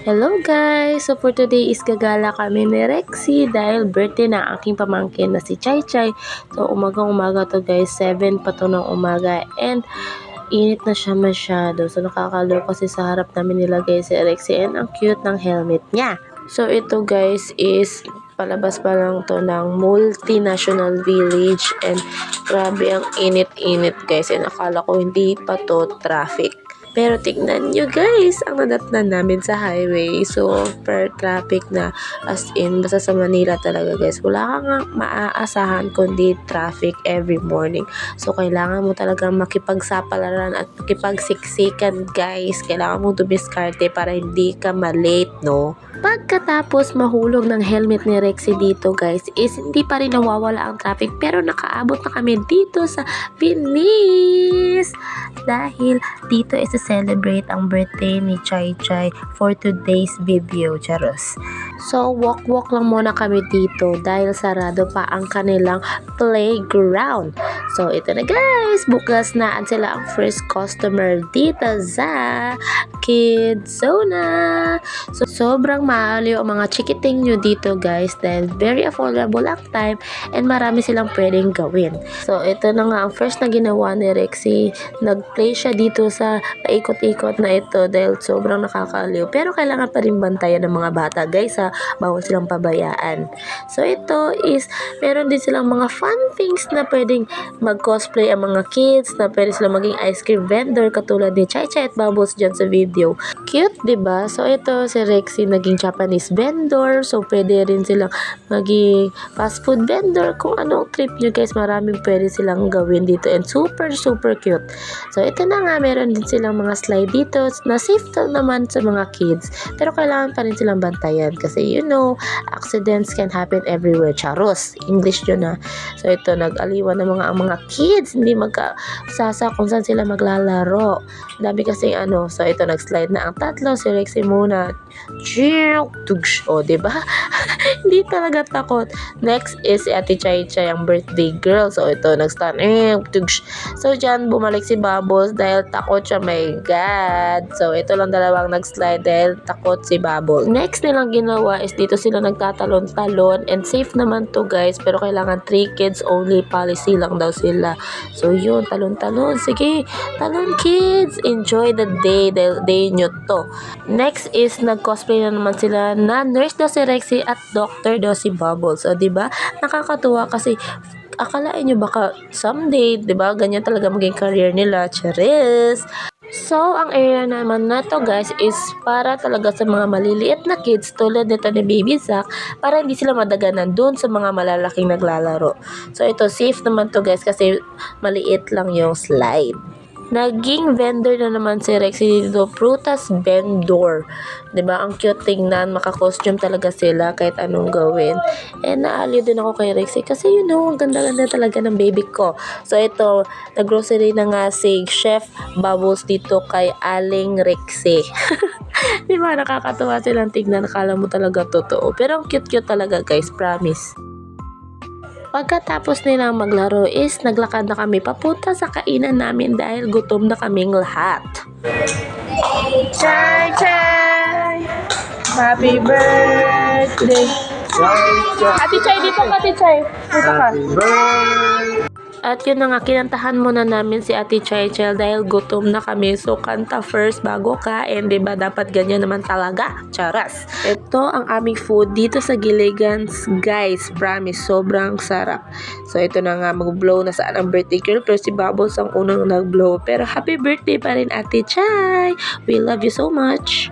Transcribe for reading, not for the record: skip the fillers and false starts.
Hello guys! So for today is gagala kami ni Rexy dahil birthday na aking pamangkin na si Chai Chai. So umaga to guys, 7 pa to ng umaga and init na siya masyado. So nakakaloka kasi sa harap namin nilagay si Rexy and ang cute ng helmet niya. So ito guys is palabas pa lang to ng multinational village and grabe ang init-init guys and akala ko hindi pa to traffic. Pero tignan nyo guys, ang nadatnan namin sa highway. So, per traffic na as in, basta sa Manila talaga guys. Wala kang maaasahan kundi traffic every morning. So, kailangan mo talaga makipagsapalaran at makipagsiksikan guys. Kailangan mo dumiskarte para hindi ka malate, no? Pagkatapos mahulog ng helmet ni Rexy dito guys is hindi pa rin nawawala ang traffic pero nakaabot na kami dito sa Venice dahil dito is to celebrate ang birthday ni Chai Chai for today's video, charos. So walk lang muna kami dito dahil sarado pa ang kanilang playground. So ito na guys, bukas na sila ang first customer dito sa Kids Zona. So sobrang maaliw ang mga chikiting nyo dito guys dahil very affordable ang time and marami silang pwedeng gawin. So ito na nga ang first na ginawa ni Rexy. Nag-play siya dito sa paikot-ikot na ito dahil sobrang nakakaaliw. Pero kailangan pa rin bantayan ng mga bata guys ha, bawal silang pabayaan. So ito is meron din silang mga fun things na pwedeng mag-cosplay ang mga kids, na pwede silang maging ice cream vendor katulad ni Chai Chai at Bubbles dyan sa video. Cute, diba? So ito si Rexy naging Japanese vendor. So pwede rin silang maging fast food vendor. Kung anong trip nyo guys, maraming pwede silang gawin dito and super cute. So ito na nga, meron din silang mga slide dito na safe to naman sa mga kids. Pero kailangan pa rin silang bantayan kasi you know, accidents can happen everywhere. Charos, English yun na. So ito, nag-aliwan ng mga kids, hindi magkasasa kung saan sila maglalaro. Dami kasi ano. So ito, nag-slide na ang tatlo. Si Rexy muna. O, diba? Hindi talaga takot. Next is si Ate Chai Chai, ang birthday girl. So ito, nag-stand. So dyan, bumalik si Bubbles dahil takot siya. My God. So ito lang dalawang nag-slide dahil takot si Bubbles. Next nilang ginawa is dito sila nagtatalon-talon and safe naman to guys. Pero kailangan 3 kids only policy lang daw sila. So yun, talon-talon. Sige, talon kids. Enjoy the day. The day nyo to. Next is nag-cosplay na naman sila na nurse daw si Rexy at doctor daw si Bubbles. O diba? Nakakatuwa kasi akalain nyo baka someday, diba? Ganyan talaga maging career nila. Charis! So, ang area naman na to guys is para talaga sa mga maliliit na kids tulad nito ni Baby Zack para hindi sila madaganan doon sa mga malalaking naglalaro. So, ito safe naman to guys kasi maliit lang yung slide. Naging vendor na naman si Rexy dito, prutas vendor. 'Di ba? Ang cute tingnan, maka-costume talaga sila kahit anong gawin. And naaliw din ako kay Rexy kasi you know, ang ganda-ganda talaga ng baby ko. So ito, nag-grocery na nga si Chef Bubbles dito kay Aling Rexy. 'Di ba? Nakakatuwa silang tingnan, akala mo talaga totoo. Pero ang cute-cute talaga guys, promise. Pagkatapos nilang maglaro is naglakad na kami papunta sa kainan namin dahil gutom na kaming lahat. Chai Chai! Happy birthday! Ate Chai, dito ka, Ate Chai. Dito ka. At yun na nga, kinantahan muna namin si Ate Chai Chai dahil gutom na kami. So, kanta first bago kain. Diba? Dapat ganyan naman talaga. Charas! Ito ang aming food dito sa Gilligan's. Guys, promise, sobrang sarap. So, ito na nga, mag-blow na saan ang birthday girl. Pero si Bubbles ang unang nag-blow. Pero happy birthday pa rin, Ate Chai! We love you so much!